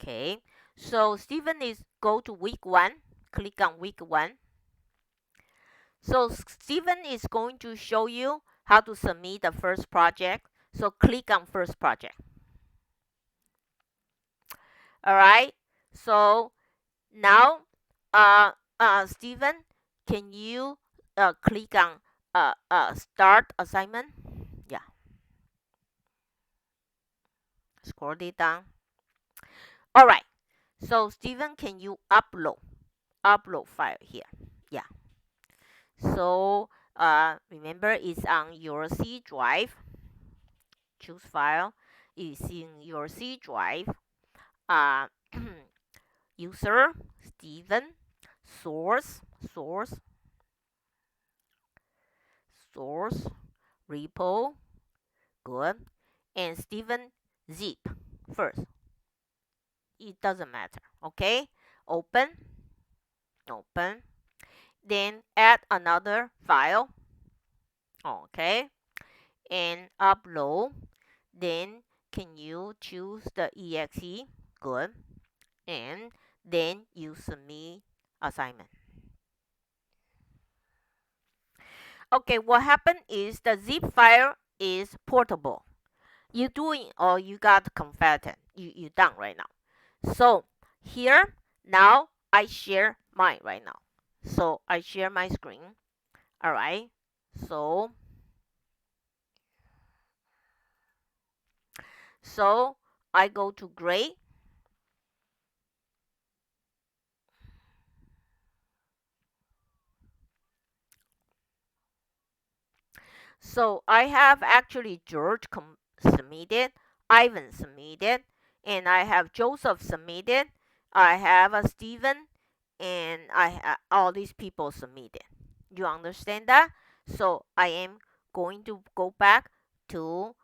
Okay, so Stephen is go to week 1. Click on week 1. So Stephen is going to show you how to submit the first project. So click on first project. All right. So now, Stephen, can you click on start assignment? Yeah, scroll it down. All right. So Stephen, can you upload file here? Yeah. So remember, it's on your C drive. Choose file. It's in your C drive. Uh, user Stephen, source, source, repo, good, and Stephen zip first. It doesn't matter. Okay, open, open. Then add another file. Okay, and upload. Then can you choose the exe? Good. And then you submit assignment. Okay, what happened is the zip file is portable. You doing or you got converted. You done right now. So here now I share mine right now. So I share my screen. All right. So so I go to grade. So I have actually George submitted, Ivan submitted, and I have Joseph submitted. I have a Stephen, and I have all these people submitted. You understand that? So I am going to go back to